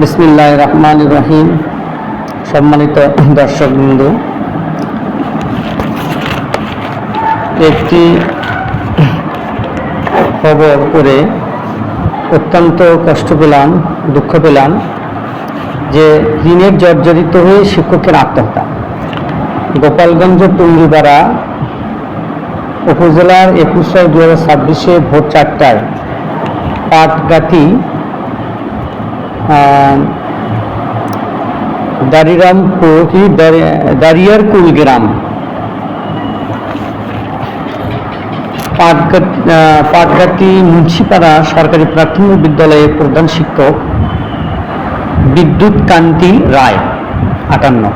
বিসমিল্লাহির রহমানির রহিম। সম্মানিত দর্শকবৃন্দ, একটি খবর করে অত্যন্ত কষ্ট পেলাম, দুঃখ পেলাম যে ঋণের জর্জরিত হয়ে শিক্ষকের আত্মহত্যা। গোপালগঞ্জ টুঙ্গিপাড়া উপজেলার 21/6/2026 ভোর 4টায় পাটগাতি দারিয়ারকুল গ্রাম পাটগাতি মুন্সিপাড়া সরকারি প্রাথমিক বিদ্যালয়ের প্রধান শিক্ষক বিদ্যুৎ কান্তি রায় 58।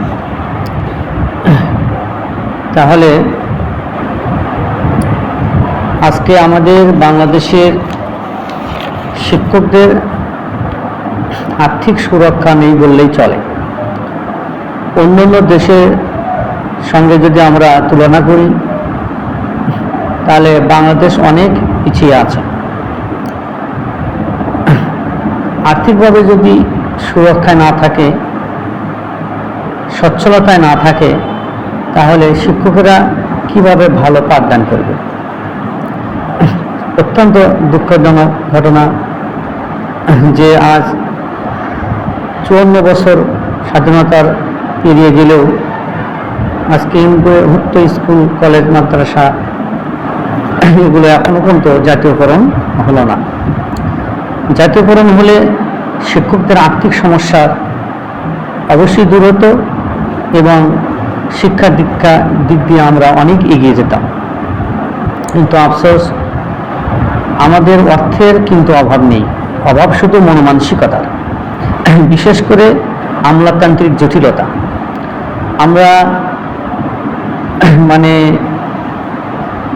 তাহলে আজকে আমাদের বাংলাদেশের শিক্ষকদের আর্থিক সুরক্ষা নেই বললেই চলে। অন্যান্য দেশের সঙ্গে যদি আমরা তুলনা করি তাহলে বাংলাদেশ অনেক পিছিয়ে আছে। আর্থিকভাবে যদি সুরক্ষায় না থাকে, সচ্ছলতায় না থাকে, তাহলে শিক্ষকেরা কিভাবে ভালো পাঠদান করবে? অত্যন্ত দুঃখজনক ঘটনা যে আজ 54 বছর স্বাধীনতার পেরিয়ে গেলেও আজকে ভুক্ত স্কুল, কলেজ, মাদ্রাসা এগুলো এখনো পর্যন্ত জাতীয়করণ হলো না। জাতীয়করণ হলে শিক্ষকদের আর্থিক সমস্যার অবশ্যই দূর হতো এবং শিক্ষা দীক্ষা দিক দিয়ে আমরা অনেক এগিয়ে যেতাম। কিন্তু আফসোস, আমাদের অর্থের কিন্তু অভাব নেই, অভাব শুধু মনমানসিকতার, বিশেষ করে আমলাতান্ত্রিক জটিলতা। আমরা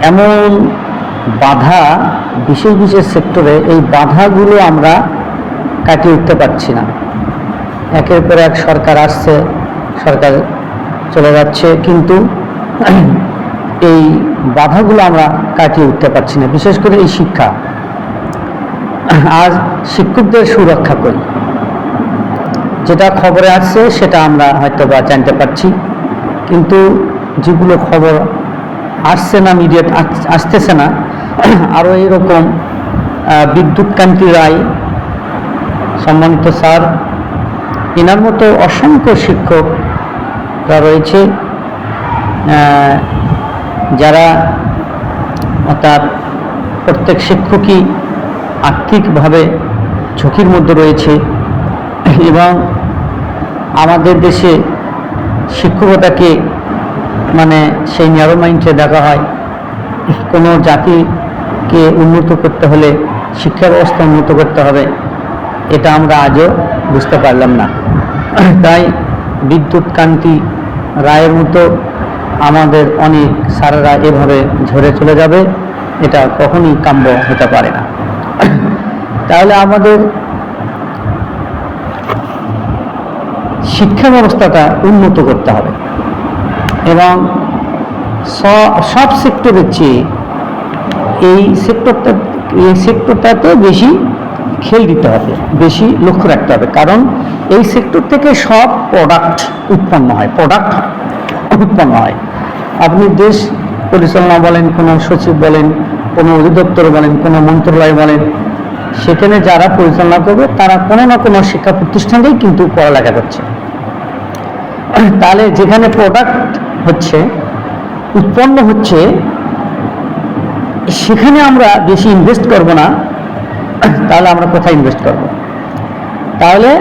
এমন বাধা বিশেষ বিশেষ সেক্টরে, এই বাধাগুলো আমরা কাটিয়ে উঠতে পারছি না। একের পর এক সরকার আসছে, সরকার চলে যাচ্ছে, কিন্তু এই বাধাগুলো আমরা কাটিয়ে উঠতে পারছি না। বিশেষ করে এই শিক্ষা, আজ শিক্ষকদের সুরক্ষা করি, যেটা খবরে আসছে সেটা আমরা হয়তো বা জানতে পারছি, কিন্তু যেগুলো খবর আসছে না, মিডিয়াতে আসতেছে না, আরও এইরকম বিদ্যুৎ কান্তি রায়, সম্মানিত স্যার, এনার মতো অসংখ্য শিক্ষকরা রয়েছে যারা, অর্থাৎ প্রত্যেক শিক্ষকই আর্থিকভাবে ঝুঁকির মধ্যে রয়েছে। এবং আমাদের দেশে শিক্ষকতাকে সেই ন্যারো মাইন্ডে দেখা হয়। কোনো জাতিকে উন্নত করতে হলে শিক্ষা ব্যবস্থা উন্নত করতে হবে, এটা আমরা আজও বুঝতে পারলাম না। তাই বিদ্যুৎ কান্তি রায়ের মতো আমাদের অনেক স্যারেরা এভাবে ঝরে চলে যাবে, এটা কখনই কাম্য হতে পারে না। তাহলে আমাদের শিক্ষা ব্যবস্থাটা উন্নত করতে হবে এবং সব সেক্টরের চেয়ে এই সেক্টরটাতে বেশি খেয়াল দিতে হবে, বেশি লক্ষ্য রাখতে হবে। কারণ এই সেক্টর থেকে সব প্রোডাক্ট উৎপন্ন হয়। আপনি দেশ পরিচালনা বলেন, কোনো সচিব বলেন, কোনো অধিদপ্তর বলেন, কোনো মন্ত্রণালয় বলেন, সেখানে যারা পরিচালনা করবে তারা কোনো না কোনো শিক্ষা প্রতিষ্ঠানেই কিন্তু পড়ালেখা করছে। তাহলে যেখানে প্রোডাক্ট হচ্ছে, উৎপন্ন হচ্ছে, সেখানে আমরা বেশি ইনভেস্ট করব না, তাহলে আমরা কোথায় ইনভেস্ট করব? তাহলে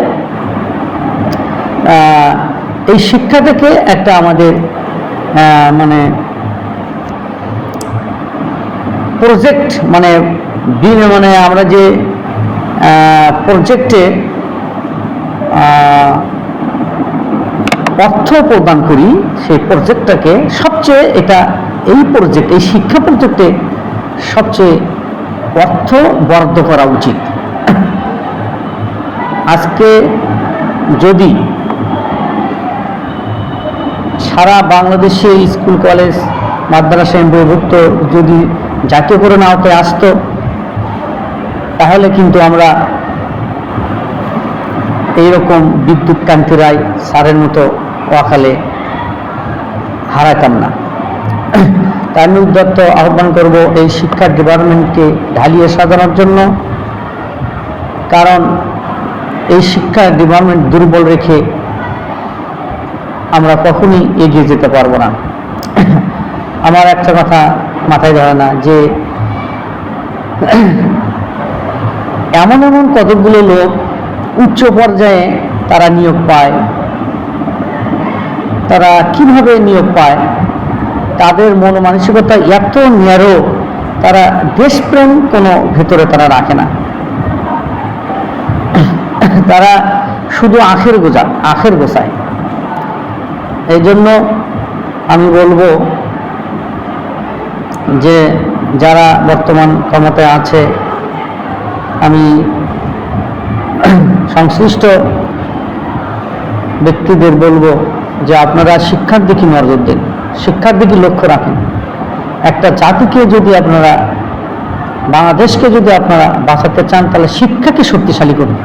এই শিক্ষা থেকে একটা আমাদের প্রজেক্ট, আমরা যে প্রজেক্টে অর্থ প্রদান করি, সেই প্রজেক্টটাকে সবচেয়ে এই শিক্ষা প্রজেক্টে সবচেয়ে অর্থ বরাদ্দ করা উচিত। আজকে যদি সারা বাংলাদেশে স্কুল, কলেজ, মাদ্রাসা এমপিভুক্ত যদি জাতীয়করণ আওতায় আসতো, তাহলে কিন্তু আমরা এইরকম বিদ্যুৎ কান্তি রায় স্যারের মতো ওয়াকালে হারাতাম না। তাই আমি উদ্যত আহ্বান করব এই শিক্ষা ডিপার্টমেন্টকে ঢালিয়ে সাজানোর জন্য, কারণ এই শিক্ষা ডিপার্টমেন্ট দুর্বল রেখে আমরা কখনই এগিয়ে যেতে পারবো না। আমার একটা কথা মাথায় ধরে না যে এমন এমন কতগুলো লোক উচ্চ পর্যায়ে তারা নিয়োগ পায়, তারা কিভাবে নিয়োগ পায়, তাদের মন মানসিকতা এত ন্যারো, তারা দেশপ্রেম কোনো ভেতরে তারা রাখে না, তারা শুধু আখের গোছায়। এই জন্য আমি বলবো যে যারা বর্তমান ক্ষমতায় আছে, আমি সংশ্লিষ্ট ব্যক্তিদের বলবো যে আপনারা শিক্ষার দিকে নজর দিন, শিক্ষার দিকে লক্ষ্য রাখেন। একটা জাতিকে যদি আপনারা, বাংলাদেশকে যদি আপনারা বাঁচাতে চান, তাহলে শিক্ষাকে শক্তিশালী করুন।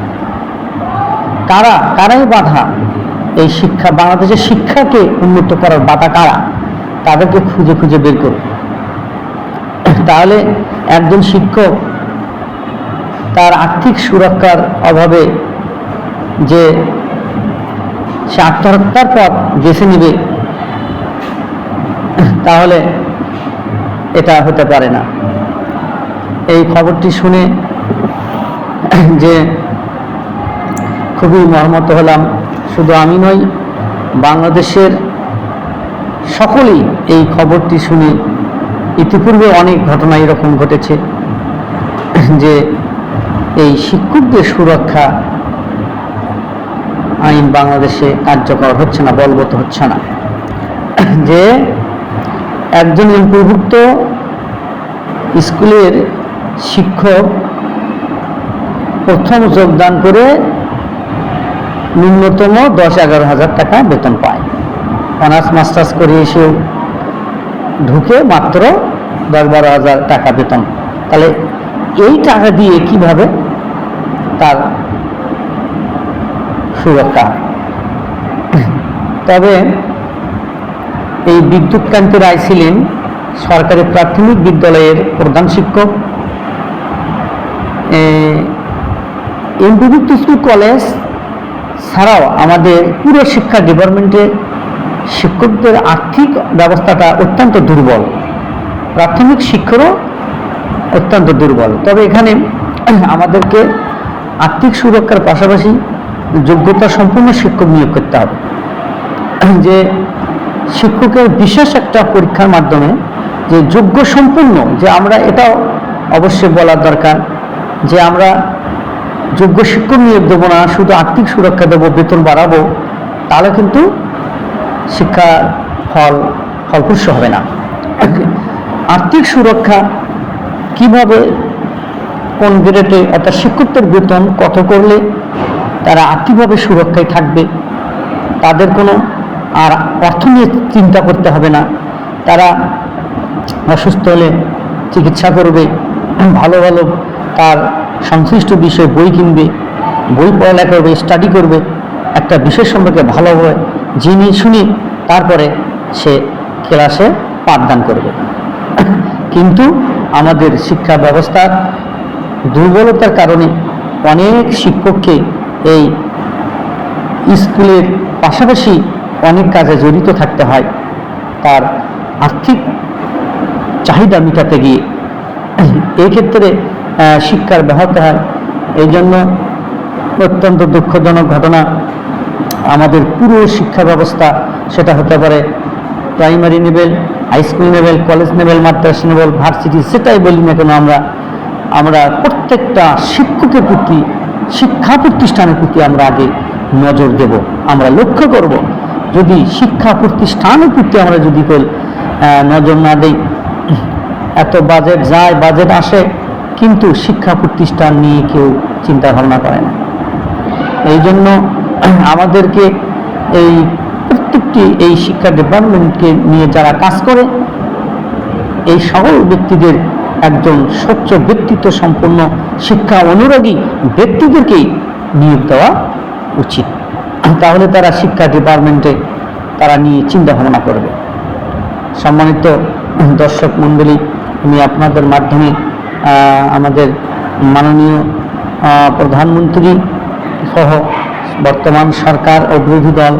কারাই বাধা এই শিক্ষা, বাংলাদেশের শিক্ষাকে উন্নত করার বাধা কারা, তাদেরকে খুঁজে খুঁজে বের করুন। তাহলে একজন শিক্ষক তার আর্থিক সুরক্ষার অভাবে যে সে আত্মহত্যার পথ বেছে নিবে, তাহলে এটা হতে পারে না। এই খবরটি শুনে যে খুবই মর্মাহত হলাম, শুধু আমি নই, বাংলাদেশের সকলেই এই খবরটি শুনে, ইতিপূর্বে অনেক ঘটনা এরকম ঘটেছে যে এই শিক্ষকদের সুরক্ষা আইন বাংলাদেশে কার্যকর হচ্ছে না, বলবৎ হচ্ছে না। যে একজন এমপিভুক্ত স্কুলের শিক্ষক প্রথম যোগদান করে ন্যূনতম 10-11 হাজার টাকা বেতন পায়, অনার্স মাস্টার্স করে এসে ঢুকে মাত্র 10-12 হাজার টাকা বেতন। তাহলে এই টাকা দিয়ে কিভাবে তার সুরক্ষা? তবে এই বিদ্যুৎ কান্তি রায় ছিলেন সরকারি প্রাথমিক বিদ্যালয়ের প্রধান শিক্ষক। এমপিভুক্ত স্কুল কলেজ ছাড়াও আমাদের পুরো শিক্ষা ডিপার্টমেন্টে শিক্ষকদের আর্থিক ব্যবস্থাটা অত্যন্ত দুর্বল, প্রাথমিক শিক্ষকও অত্যন্ত দুর্বল। তবে এখানে আমাদেরকে আর্থিক সুরক্ষার পাশাপাশি যোগ্যতা সম্পন্ন শিক্ষক নিয়োগ করতে হবে। যে শিক্ষকের বিশেষ একটা পরীক্ষার মাধ্যমে যে যোগ্য সম্পন্ন, যে আমরা এটাও অবশ্যই বলার দরকার যে আমরা যোগ্য শিক্ষক নিয়োগ দেবো না, শুধু আর্থিক সুরক্ষা দেবো, বেতন বাড়াবো, তাহলে কিন্তু শিক্ষার ফলপ্রসূ হবে না। আর্থিক সুরক্ষা কিভাবে, কোন গ্রেডে অর্থাৎ শিক্ষকদের বেতন কত করলে তারা আর্থিকভাবে সুরক্ষায় থাকবে, তাদের কোনো আর অর্থ নিয়ে চিন্তা করতে হবে না, তারা অসুস্থ হলে চিকিৎসা করবে, ভালো ভালো তার সংশ্লিষ্ট বিষয়ে বই কিনবে, বই পড়ালেখা করবে, স্টাডি করবে, একটা বিষয় সম্পর্কে ভালোভাবে জেনে শুনে তারপরে সে ক্লাসে পাঠদান করবে। কিন্তু আমাদের শিক্ষা ব্যবস্থার দুর্বলতার কারণে অনেক শিক্ষককে এই স্কুলের পাশাপাশি অনেক কাজে জড়িত থাকতে হয় তার আর্থিক চাহিদা মেটাতে গিয়ে। এই ক্ষেত্রে শিক্ষার ব্যাহত হয়। এই জন্য অত্যন্ত দুঃখজনক ঘটনা, আমাদের পুরো শিক্ষা ব্যবস্থা, সেটা হতে পারে primary level, high school level, college level, মাদ্রাসা লেভেল, ভার্সিটি, সেটাই বলি না কেন, আমরা প্রত্যেকটা শিক্ষকের প্রতি, শিক্ষা প্রতিষ্ঠানের প্রতি আমরা আগে নজর দেব, আমরা লক্ষ্য করব। যদি শিক্ষা প্রতিষ্ঠানের প্রতি আমরা যদি নজর না দেই, এত বাজেট যায়, বাজেট আসে, কিন্তু শিক্ষা প্রতিষ্ঠান নিয়ে কেউ চিন্তা ভাবনা করে না। এই জন্য আমাদেরকে এই প্রত্যেকটি এই শিক্ষা ডিপার্টমেন্টকে নিয়ে যারা কাজ করে, এই সকল ব্যক্তিদের একজন স্বচ্ছ ব্যক্তিত্ব সম্পন্ন শিক্ষা অনুরাগী ব্যক্তিদেরকেই নিয়োগ দেওয়া উচিত। তাহলে তারা শিক্ষা ডিপার্টমেন্টে তারা নিয়ে চিন্তা ভাবনা করবে। সম্মানিত দর্শক মণ্ডলী, আমি আপনাদের মাধ্যমে আমাদের মাননীয় প্রধানমন্ত্রী সহ বর্তমান সরকার ও বিরোধী দল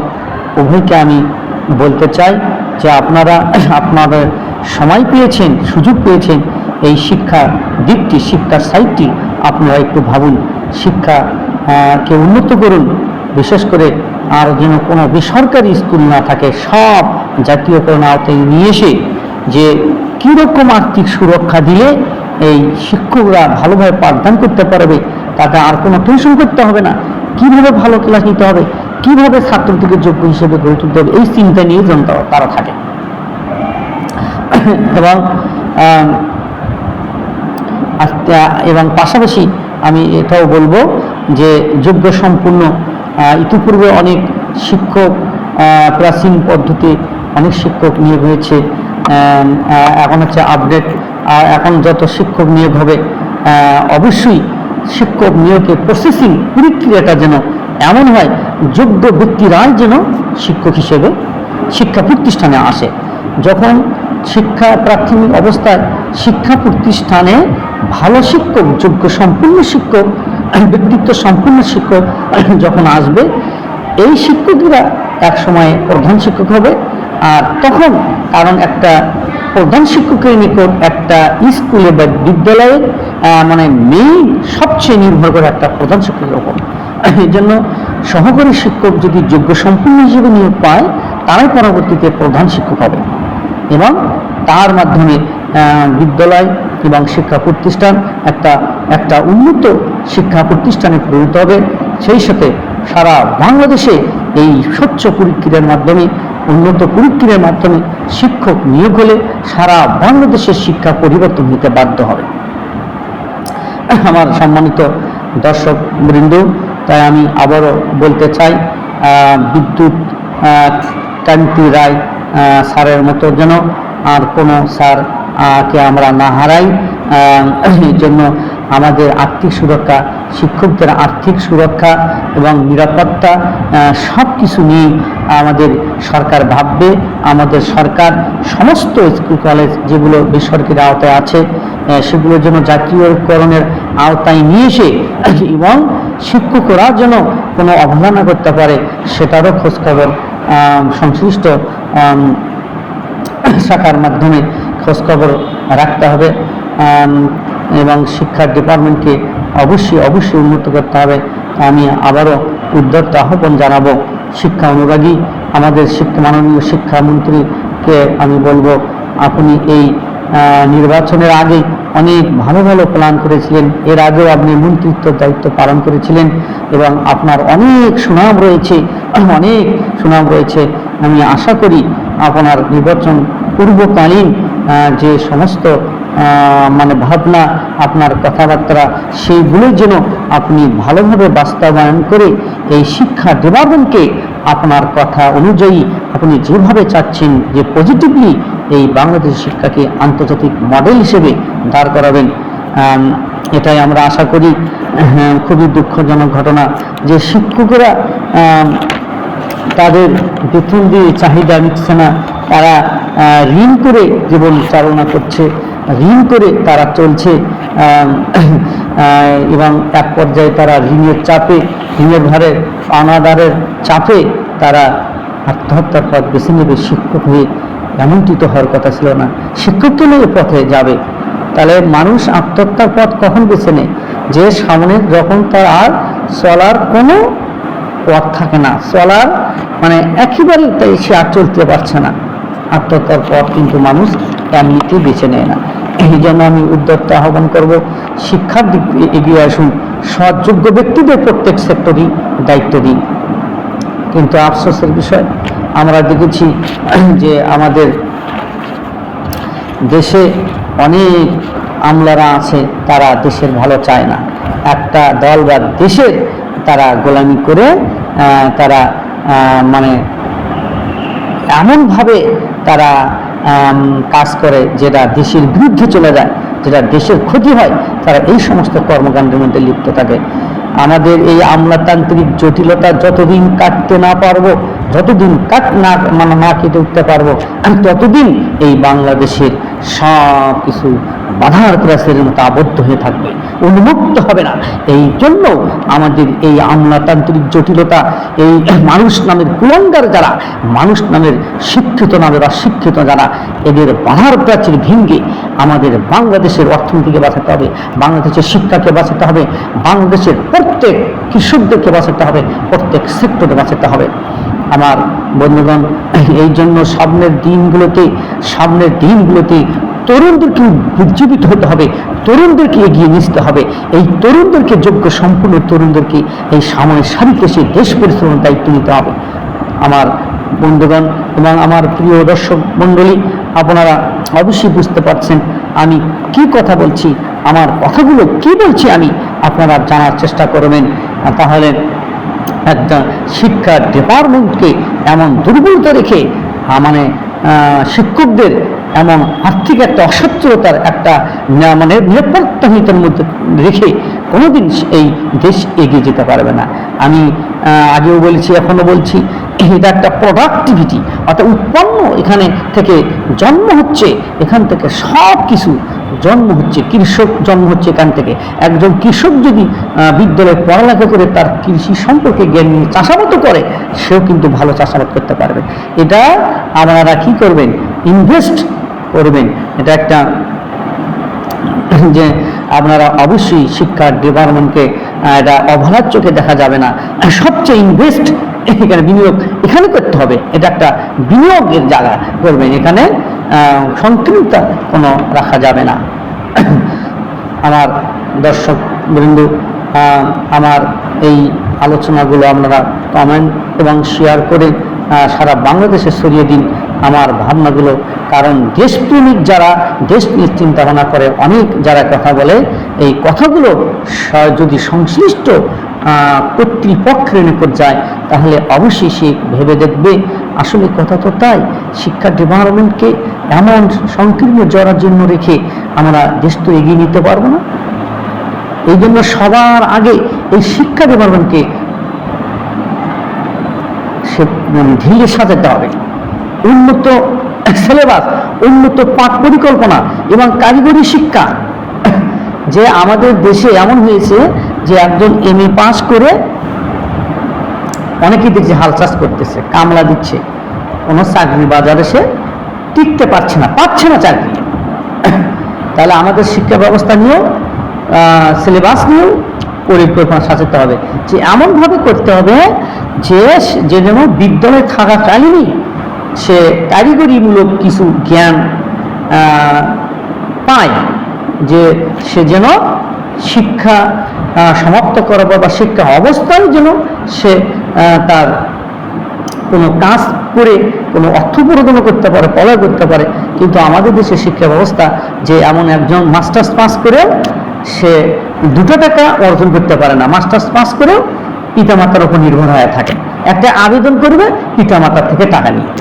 উভয়কে আমি বলতে চাই যে আপনারা আপনাদের সময় পেয়েছেন, সুযোগ পেয়েছেন, এই শিক্ষা দিকটি, শিক্ষার সাইটটি আপনারা একটু ভাবুন, শিক্ষাকে উন্নত করুন। বিশেষ করে আর যেন কোনো বেসরকারি স্কুল না থাকে, সব জাতীয়করণ আওতায় নিয়ে এসে যে কীরকম আর্থিক সুরক্ষা দিলে এই শিক্ষকরা ভালোভাবে পাঠদান করতে পারবে, তাতে আর কোনো টেনশন করতে হবে না, কীভাবে ভালো ক্লাস নিতে হবে, কীভাবে ছাত্রটিকে যোগ্য হিসেবে গড়ে তুলতে হবে, এই চিন্তা নিয়ে যেন তারা থাকে। এবং পাশাপাশি আমি এটাও বলবো যে যোগ্য সম্পূর্ণ ইতিপূর্বে অনেক শিক্ষক প্রাচীন পদ্ধতি অনেক শিক্ষক নিয়োগ হয়েছে, এখন হচ্ছে আপডেট। এখন যত শিক্ষক নিয়োগ হবে অবশ্যই শিক্ষক নিয়োগের প্রসেসিং প্রক্রিয়াটা যেন এমন হয় যোগ্য ব্যক্তিরাই যেন শিক্ষক হিসেবে শিক্ষা প্রতিষ্ঠানে আসে। যখন শিক্ষা প্রাথমিক অবস্থায় শিক্ষা প্রতিষ্ঠানে ভালো শিক্ষক, যোগ্য সম্পূর্ণ শিক্ষক, ব্যক্তিত্ব সম্পূর্ণ শিক্ষক যখন আসবে, এই শিক্ষকরা এক সময় প্রধান শিক্ষক হবে। আর তখন কারণ একটা প্রধান শিক্ষকের নিকট একটা স্কুলে বা বিদ্যালয়ে মানে মেইন সবচেয়ে নির্ভর করে একটা প্রধান শিক্ষকের ওপর। এই জন্য সহকারী শিক্ষক যদি যোগ্য সম্পূর্ণ হিসেবে নিয়োগ পায়, তারাই পরবর্তীতে প্রধান শিক্ষক হবে এবং তার মাধ্যমে বিদ্যালয় এবং শিক্ষা প্রতিষ্ঠান একটা উন্নত শিক্ষা প্রতিষ্ঠানে পরিণত হবে। সেই সাথে সারা বাংলাদেশে এই স্বচ্ছ পরীক্ষার মাধ্যমে, উন্নত পরীক্ষার মাধ্যমে শিক্ষক নিয়োগ হলে সারা বাংলাদেশের শিক্ষা পরিবর্তন হতে বাধ্য হবে। আমার সম্মানিত দর্শক বৃন্দ, তাই আমি আবারও বলতে চাই, বিদ্যুৎ কান্তি রায় স্যারের মতো যেন আর কোনো স্যারকে আমরা না হারাই। এই জন্য আমাদের আর্থিক সুরক্ষা, শিক্ষকদের আর্থিক সুরক্ষা এবং নিরাপত্তা সব কিছু নিয়ে আমাদের সরকার ভাববে। আমাদের সরকার সমস্ত স্কুল কলেজ যেগুলো বেসরকারি আওতায় আছে সেগুলোর জন্য জাতীয়করণের আওতায় নিয়ে এসে এবং শিক্ষকরা যেন কোনো অবহেলা করতে পারে সেটারও খোঁজখবর সংশ্লিষ্ট শাখার মাধ্যমে খোঁজখবর রাখতে হবে এবং শিক্ষা ডিপার্টমেন্টকে অবশ্যই উন্নত করতে হবে। আমি আবারও উদ্যোক্ত আহ্বান জানাবো শিক্ষা অনুরাগী আমাদের মাননীয় শিক্ষামন্ত্রীকে আমি বলবো, আপনি এই নির্বাচনের আগে অনেক ভালো ভালো প্ল্যান করেছিলেন, এর আগেও আপনি মন্ত্রিত্ব দায়িত্ব পালন করেছিলেন এবং আপনার অনেক সুনাম রয়েছে। আমি আশা করি আপনার নির্বাচন পূর্বকালীন যে সমস্ত মানে ভাবনা, আপনার কথাবার্তা, সেইগুলোর যেন আপনি ভালোভাবে বাস্তবায়ন করে এই শিক্ষা ডিপার্টমেন্টকে আপনার কথা অনুযায়ী আপনি যেভাবে চাচ্ছেন যে পজিটিভলি এই বাংলাদেশ শিক্ষাকে আন্তর্জাতিক মডেল হিসেবে দাঁড় করাবেন, এটাই আমরা আশা করি। খুবই দুঃখজনক ঘটনা যে শিক্ষকেরা তাদের বেতন দিয়ে চাহিদা মিটছে না, তারা ঋণ করে জীবন চালনা করছে, ঋণ করে তারা চলছে এবং এক পর্যায়ে তারা ঋণের চাপে, ঋণের ভারে, পাওনাদারের চাপে তারা আত্মহত্যার পথ বেছে নেবে। শিক্ষক হয়ে এমনটি তো হওয়ার কথা ছিল না। শিক্ষক তো এই পথে যাবে, তাহলে মানুষ আত্মহত্যার পথ কখন বেছে নেয়? যে সামনে যখন তার আর চলার কোনো পথ থাকে না, চলার মানে একেবারে তাই সে আর চলতে পারছে না, আত্মহত্যার পথ কিন্তু মানুষ এমনিতে বেছে নেয় না। এই জন্য আমি উদ্যোক্তা আহ্বান করব, শিক্ষার দিক দিয়ে এগিয়ে আসুন, সৎযোগ্য ব্যক্তিদের প্রত্যেক সেক্টরই দায়িত্ব দিন। কিন্তু আফসোসের বিষয় আমরা দেখেছি যে আমাদের দেশে অনেক আমলারা আছে, তারা দেশের ভালো চায় না, একটা দল বা দেশের তারা গোলামি করে তারা মানে এমনভাবে তারা কাজ করে যেটা দেশের বিরুদ্ধে চলে যায়, যেটা দেশের ক্ষতি হয়, তারা এই সমস্ত কর্মকাণ্ডের মধ্যে লিপ্ত থাকে। আমাদের এই আমলাতান্ত্রিক জটিলতা যতদিন কাটতে না পারবো, যতদিন না কেটে উঠতে পারবো, ততদিন এই বাংলাদেশের সব কিছু বাধার ক্রাসের মতো আবদ্ধ হয়ে থাকবে, উন্মুক্ত হবে না। এই জন্য আমাদের এই আমলাতান্ত্রিক জটিলতা, এই মানুষ নামের কুলাঙ্গার যারা, মানুষ নামের শিক্ষিত নামের অশিক্ষিত যারা, এদের বাধার প্রাচীর ভেঙে আমাদের বাংলাদেশের অর্থনীতিকে বাঁচাতে হবে, বাংলাদেশের শিক্ষাকে বাঁচাতে হবে, বাংলাদেশের প্রত্যেক কৃষকদেরকে বাঁচাতে হবে, প্রত্যেক সেক্টরে বাঁচাতে হবে। আমার বন্ধুগণ, এই জন্য সামনের দিনগুলোতে তরুণদেরকে উজ্জীবিত হতে হবে, তরুণদেরকে এগিয়ে নিতে হবে। এই তরুণদেরকে, যোগ্য সম্পূর্ণ তরুণদেরকে এই সামনের সারিতে সেই দেশ পরিচালনার দায়িত্ব নিতে হবে। আমার বন্ধুগণ এবং আমার প্রিয় দর্শক মণ্ডলী, আপনারা অবশ্যই বুঝতে পারছেন আমি কি কথা বলছি, আমার কথাগুলো কি বলছি আমি আপনারা জানার চেষ্টা করবেন। তাহলে একটা শিক্ষা ডিপার্টমেন্টকে এমন দুর্বলতা রেখে, মানে শিক্ষকদের এমন আর্থিক একটা অসচ্ছলতার একটা নিরাপত্তাহীনতার মধ্যে রেখে কোনোদিন এই দেশ এগিয়ে যেতে পারবে না। আমি আগেও বলেছি, এখনো বলছি, এটা একটা প্রোডাক্টিভিটি, অর্থাৎ উৎপন্ন এখানে থেকে জন্ম হচ্ছে, এখান থেকে সব কিছু জন্ম হচ্ছে, কৃষক জন্ম হচ্ছে এখান থেকে। একজন কৃষক যদি বিদ্যালয়ে পড়ালেখা করে তার কৃষি সম্পর্কে জ্ঞান নিয়ে চাষাবাদ করে, সেও কিন্তু ভালো চাষাবাদ করতে পারবে। এটা আপনারা কি করবেন? ইনভেস্ট করবেন। এটা একটা যে আপনারা অবশ্যই শিক্ষা ডিপার্টমেন্টকে এটা অবহেলার চোখে দেখা যাবে না। সবচেয়ে ইনভেস্ট এখানে বিনিয়োগ এখানে করতে হবে, এটা একটা বিনিয়োগের জায়গা করবেন, এখানে সংকীর্ণতা কোনো রাখা যাবে না। আমার দর্শক বৃন্দ, আমার এই আলোচনাগুলো আপনারা কমেন্ট এবং শেয়ার করে সারা বাংলাদেশে ছড়িয়ে দিন আমার ভাবনাগুলো। কারণ দেশপ্রেমিক যারা, দেশ নিয়ে চিন্তা ভাবনা করে, অনেক যারা কথা বলে, এই কথাগুলো যদি সংশ্লিষ্ট কর্তৃপক্ষের নিকট যায়, তাহলে অবশ্যই সে ভেবে দেখবে আসলে কথা তো তাই। শিক্ষা ডিপার্টমেন্টকে এমন সংকীর্ণ জরাজীর্ণ রেখে আমরা দেশ তো এগিয়ে নিতে পারবো না। এই জন্য সবার আগে এই শিক্ষা ডিপার্টমেন্টকে ঢিলে সাজাতে হবে। উন্নত সিলেবাস, উন্নত পাঠ পরিকল্পনা এবং কারিগরি শিক্ষা। যে আমাদের দেশে এমন হয়েছে যে একজন MA পাস করে অনেকেই দেখছে হাল চাষ করতেছে, কামলা দিচ্ছে, কোনো চাকরি বাজারে সে টিকতে পারছে না চাকরি। তাহলে আমাদের শিক্ষা ব্যবস্থা নিয়েও, সিলেবাস নিয়েও পরিকল্পনা সাজাতে হবে, যে এমনভাবে করতে হবে যে যেন বিদ্যালয়ে থাকাকালীনই সে কারিগরিমূলক কিছু জ্ঞান পায়, যে সে যেন শিক্ষা সমাপ্ত করার পর বা শিক্ষা অবস্থায় যেন সে তার কোনো কাজ করে কোনো অর্থ উপার্জন করতে পারে, পড়াশোনা করতে পারে। কিন্তু আমাদের দেশে শিক্ষা ব্যবস্থা যে এমন একজন মাস্টার্স পাস করেও সে 2 টাকা অর্জন করতে পারে না, মাস্টার্স পাস করেও পিতামাতার উপর নির্ভর হয়ে থাকে। একটা আবেদন করবে, পিতামাতার থেকে টাকা নিয়ে,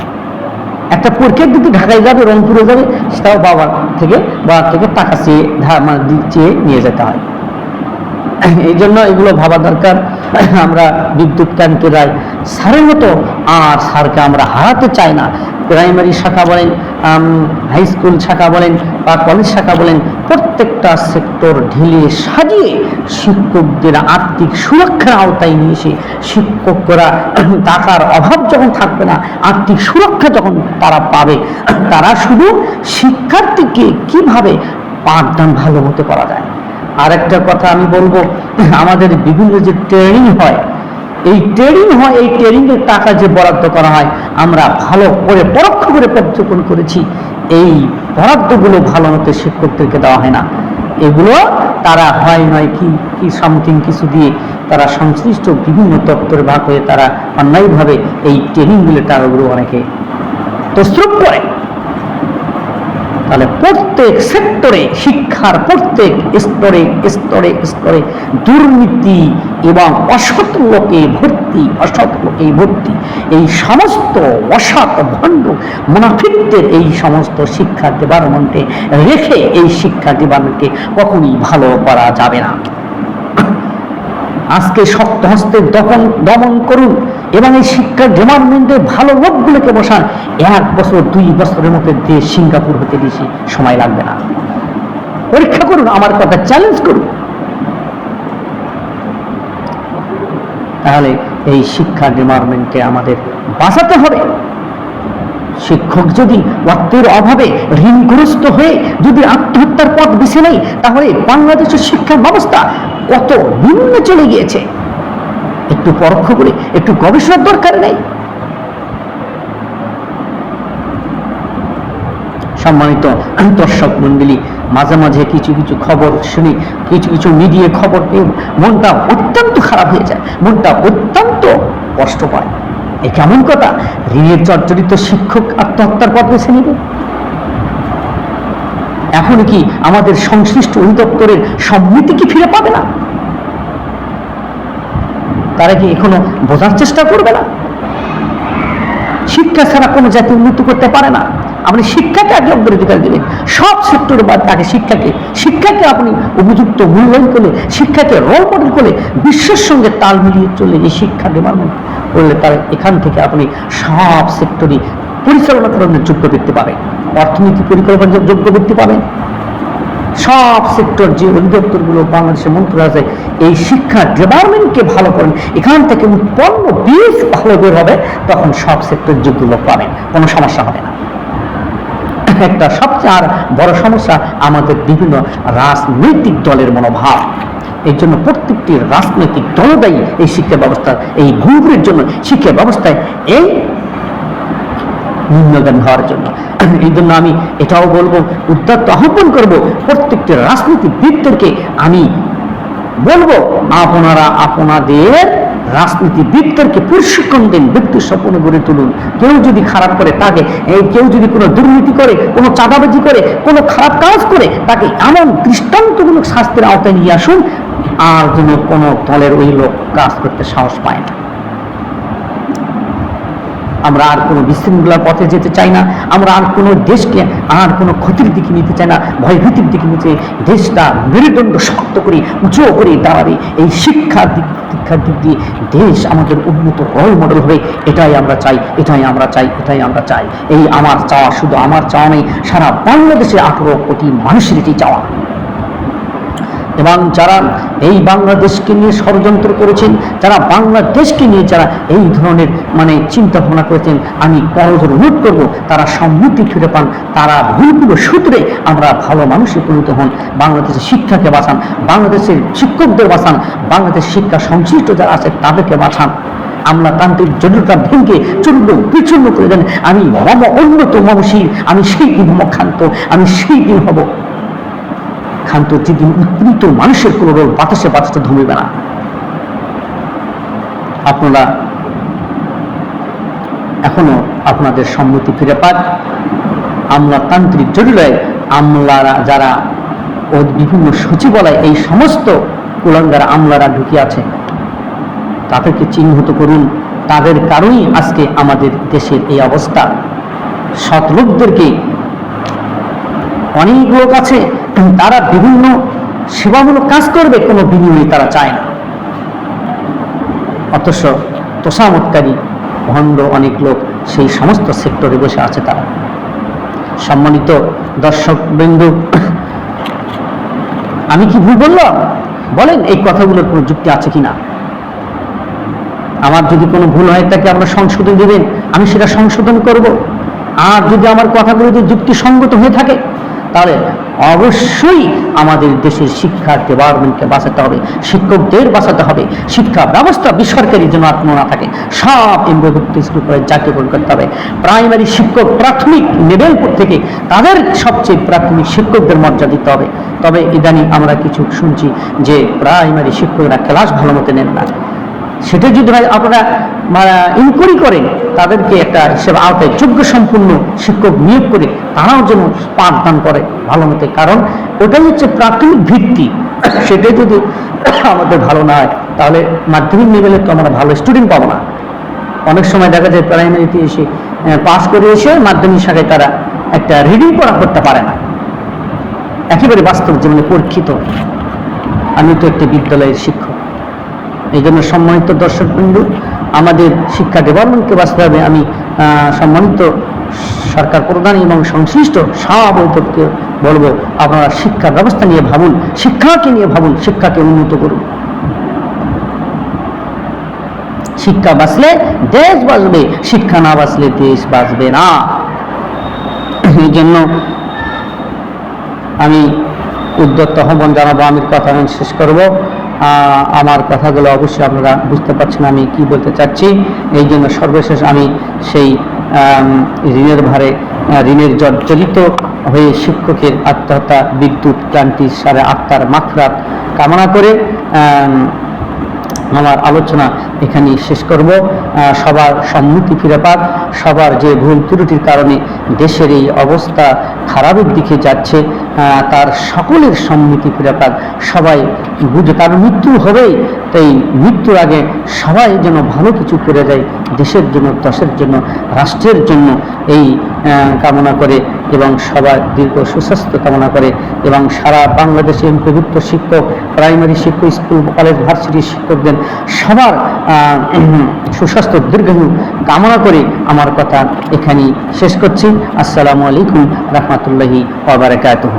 একটা পরীক্ষার দিতে ঢাকায় যাবে, রংপুরে যাবে, সেটাও বাবার থেকে টাকা চেয়ে নিয়ে যেতে হয়। এই জন্য এগুলো ভাবা দরকার। আমরা বিদ্যুৎ কান্তি রায় স্যারের মতো আর স্যারকে আমরা হারাতে চাই না। প্রাইমারি শাখা বলেন, হাই স্কুল শাখা বলেন বা কলেজ শাখা বলেন, প্রত্যেকটা সেক্টর ঢেলে সাজিয়ে শিক্ষকদের আর্থিক সুরক্ষার আওতায় নিয়ে এসে শিক্ষকরা টাকার অভাব যখন থাকবে না, আর্থিক সুরক্ষা যখন তারা পাবে, তারা শুধু শিক্ষার্থীকে কিভাবে পাঠদান ভালো মতো করা যায়। আর একটা কথা আমি বলবো, আমাদের বিভিন্ন যে ট্রেনিং হয়, এই ট্রেনিংয়ের টাকা যে বরাদ্দ করা হয়, আমরা ভালো করে পরোক্ষ করে পর্যবেক্ষণ করেছি, এই বরাদ্দগুলো ভালো মতো শিক্ষকদেরকে দেওয়া হয় না। এগুলো তারা হয় নয় কি সামথিং কিছু দিয়ে তারা সংশ্লিষ্ট বিভিন্ন দপ্তরে ভাগ হয়ে তারা অন্যায়ভাবে এই ট্রেনিংগুলো টাকাগুলো অনেকে তসরুপ করে। তাহলে প্রত্যেক সেক্টরে, শিক্ষার প্রত্যেক স্তরে দুর্নীতি এবং অসৎ লোকে ভর্তি, এই সমস্ত অসৎ ভণ্ড মুনাফিকদের এই সমস্ত শিক্ষা ডিপার্টমেন্টে রেখে এই শিক্ষা ডিপার্টমেন্টকে কখনই ভালো করা যাবে না। আজকে শক্ত হস্তে দমন করুন এবং এই শিক্ষা ডিপার্টমেন্টে ভালো লোকগুলোকে বসান। 1 বছর 2 বছরের মধ্যে দেশ সিঙ্গাপুর হতে বেশি সময় লাগবে না। পরীক্ষা করুন, আমার কথা চ্যালেঞ্জ করুন। তাহলে এই শিক্ষা ডিপার্টমেন্টকে আমাদের বাঁচাতে হবে। শিক্ষক যদি অর্থের অভাবে ঋণগ্রস্ত হয়ে যদি আত্মহত্যার পথ বেছে নেয়, তাহলে বাংলাদেশের শিক্ষা ব্যবস্থা কত নিম্নে চলে গিয়েছে। একটু পরোক্ষ করে একটু গবেষণার দরকার নেই। সম্মানিত দর্শক মন্ডলী, মাঝে মাঝে কিছু কিছু খবর শুনি, কিছু কিছু মিডিয়া খবর পেয়ে মনটা অত্যন্ত খারাপ হয়ে যায়, মনটা অত্যন্ত কষ্ট পায়। এই কেমন কথা? ঋণের জর্জরিত শিক্ষক আত্মহত্যার পথ বেছে নেবে? এখন কি আমাদের সংশ্লিষ্ট অধিদপ্তরের সম্মতি কি ফিরে পাবে না? তারা কি এখনো বোঝার চেষ্টা করবে না? শিক্ষা ছাড়া কোনো জাতি উন্নতি করতে পারে না। আপনি শিক্ষাকে আগে অগ্রাধিকার দেবেন, সব সেক্টরের বাদ তাকে শিক্ষাকে আপনি উপযুক্ত মূল্যায়ন করলে, শিক্ষাকে রোল মডেল করলে, বিশ্বের সঙ্গে তাল মিলিয়ে চলে এই শিক্ষা ডিপার্টমেন্ট করলে তার এখান থেকে আপনি সব সেক্টরই পরিচালনা করার যোগ্য ব্যক্তি পাবেন, অর্থনীতি পরিকল্পনার যোগ্য ব্যক্তি পাবেন। সব সেক্টর যে অধিদপ্তরগুলো বাংলাদেশের মন্ত্রণালয় এই শিক্ষা ডিপার্টমেন্টকে ভালো করেন, এখান থেকে উৎপন্ন বীজ ভালো বের হবে, তখন সব সেক্টর যোগ্য লোক পাবেন, কোনো সমস্যা হবে না। একটা সবচেয়ে আর বড় সমস্যা আমাদের বিভিন্ন রাজনৈতিক দলের মনোভাব। এই জন্য প্রত্যেকটি রাজনৈতিক দল দায়ী এই শিক্ষা ব্যবস্থা, এই ভুলের জন্য, শিক্ষা ব্যবস্থায় এই নিম্নগামী হওয়ার জন্য। এই জন্য আমি এটাও বলবো, উদ্যত আহ্বান করব প্রত্যেকটি রাজনীতিবিদদেরকে আমি বলবো, আপনারা আপনাদের রাজনীতিবিদদেরকে প্রশিক্ষণ দেন, ব্যক্তি স্বপ্ন গড়ে তুলুন। কেউ যদি খারাপ করে তাকে, কেউ যদি কোনো দুর্নীতি করে, কোনো চাঁদাবাজি করে, কোনো খারাপ কাজ করে, তাকে এমন দৃষ্টান্তমূলক শাস্তির আওতায় নিয়ে আসুন, আর যেন কোনো দলের ওই লোক কাজ করতে সাহস পায় না। আমরা আর কোনো বিশৃঙ্খলার পথে যেতে চাই না। আমরা আর কোনো দেশকে আর কোনো ক্ষতির দিকে নিতে চাই না, ভয়ভীতির দিকে নিতে। দেশটা মেরুদণ্ড শক্ত করে উঁচু করে দাঁড়াবে, এই শিক্ষার দিক দিয়ে দেশ আমাদের উন্নত রোল মডেল হবে। এটাই আমরা চাই, এটাই আমরা চাই, এটাই আমরা চাই। এই আমার চাওয়া, শুধু আমার চাওয়া নেই, সারা বাংলাদেশের 18 কোটি মানুষের এটি চাওয়া। এবং যারা এই বাংলাদেশকে নিয়ে ষড়যন্ত্র করেছেন, যারা বাংলাদেশকে নিয়ে যারা এই ধরনের চিন্তা ভাবনা করেছেন, আমি করজোড়ে অনুরোধ করবো তারা সম্মতি ফিরে পান, তারা ভুলগুলো সূত্রে আমরা ভালো মানুষে পরিণত হন। বাংলাদেশের শিক্ষাকে বাঁচান, বাংলাদেশের শিক্ষকদের বাঁচান, বাংলাদেশের শিক্ষা সংশ্লিষ্ট যারা আছে তাদেরকে বাঁচান। আমলাতান্ত্রিক জটিলতা ভেঙে চূর্ণ বিচূর্ণ করে দেন। আমি মম উন্নত মমশীল, আমি সেই দিন মক্ষান্ত, আমি সেই দিন হব ক্ষান্ত, যেদিন উৎপীড়িত মানুষের কোনো রোল বাতাসে বাতাসে ধমিবে না। আপনারা এখনো আপনাদের সম্মতি ফিরে পান। আমলাতান্ত্রিক জটিলায় আমলারা যারা ও বিভিন্ন সচিবালয় এই সমস্ত কুলাঙ্গার আমলারা ঢুকিয়ে আছে, তাদেরকে চিহ্নিত করুন। তাদের কারণেই আজকে আমাদের দেশের এই অবস্থা। সৎ লোকদেরকে, অনেক লোক আছে তারা বিভিন্ন সেবামূলক কাজ করবে, কোনো বিনিময়ে তারা চায় না, অথচ তোষামতকারী ভণ্ড অনেক লোক সেই সমস্ত সেক্টরে বসে আছে। তারা, সম্মানিত দর্শক বৃন্দ, আমি কি ভুল বললাম? বলেন এই কথাগুলোর কোনো যুক্তি আছে কিনা? আমার যদি কোনো ভুল হয় তাকে আপনারা সংশোধন দেবেন, আমি সেটা সংশোধন করব। আর যদি আমার কথাগুলো যদি যুক্তিসঙ্গত হয়ে থাকে, তাহলে অবশ্যই আমাদের দেশের শিক্ষা ডিপার্টমেন্টকে বাঁচাতে হবে, শিক্ষকদের বাঁচাতে হবে, শিক্ষা ব্যবস্থা বেসরকারি যেন আর কোনো না থাকে, সব এমবিভুক্ত স্কুল কলেজ জাতীয়করণ করতে হবে। প্রাইমারি শিক্ষক প্রাথমিক লেভেল থেকে তাদের সবচেয়ে প্রাথমিক শিক্ষকদের মর্যাদা দিতে হবে। তবে ইদানিং আমরা কিছু শুনছি যে প্রাইমারি শিক্ষকরা ক্লাস ভালো মতো নেন না। সেটা যদি আপনারা ইনকোয়ারি করেন, তাদেরকে একটা হিসেবে আওতায় যোগ্য সম্পূর্ণ শিক্ষক নিয়োগ করে তারাও যেন পাঠদান করে ভালো মতো, কারণ ওটাই হচ্ছে প্রাথমিক ভিত্তি। সেটাই যদি আমাদের ভালো না হয়, তাহলে মাধ্যমিক লেভেলে তো আমরা ভালো স্টুডেন্ট পাবো না। অনেক সময় দেখা যায় প্রাইমারিতে এসে পাস করে এসে মাধ্যমিক শাখায় তারা একটা রিডিং পড়া করতে পারে না। একেবারে বাস্তব জীবনে পরীক্ষিত। আমি তো একটা বিদ্যালয়ের শিক্ষক, এই জন্য সম্মানিত দর্শকবৃন্দু, আমাদের শিক্ষা ডেভেলপমেন্টকে বাঁচতে হবে। আমি সম্মানিত সরকার প্রধান এবং সংশ্লিষ্ট সভাপতিকে বলবো, আপনারা শিক্ষা ব্যবস্থা নিয়ে ভাবুন, শিক্ষাকে নিয়ে ভাবুন, শিক্ষাকে উন্নত করুন। শিক্ষা বাঁচলে দেশ বাঁচবে, শিক্ষা না বাঁচলে দেশ বাঁচবে না। এই জন্য আমি উদ্যত আহ্বান জানাবো। আমি কথা শেষ করব। আমার কথাগুলো অবশ্যই আপনারা বুঝতে পারছেন আমি কি বলতে চাচ্ছি। এই জন্য সর্বশেষ আমি সেই ঋণের ভারে, ঋণের জর্জরিত হয়ে শিক্ষকের আত্মহত্যা, বিদ্যুৎ ক্রান্তির সারে আত্মার মাগফিরাত কামনা করে আমার আলোচনা এখানেই শেষ করব। সবার সম্মতি ফিরে পাক, সবার যে ভুল ত্রুটির কারণে দেশের এই অবস্থা খারাপের দিকে যাচ্ছে, তার সকলের সম্মতি ফিরে পাক, সবাই বুঝে তার মৃত্যু হবেই, তাই মৃত্যুর আগে সবাই যেন ভালো কিছু করে যায় দেশের জন্য, দেশের জন্য, রাষ্ট্রের জন্য, এই কামনা করে এবং সবার দীর্ঘ সুস্বাস্থ্য কামনা করে এবং সারা বাংলাদেশে এমপিভুক্ত শিক্ষক, প্রাইমারি শিক্ষক, স্কুল, কলেজ, ভার্সিটির শিক্ষকদের সবার সুস্বাস্থ্য দীর্ঘায়ু কামনা করে আমার কথা এখানেই শেষ করছি। আসসালামু আলাইকুম রহমতুল্লাহি ওয়া বারাকাতুহু।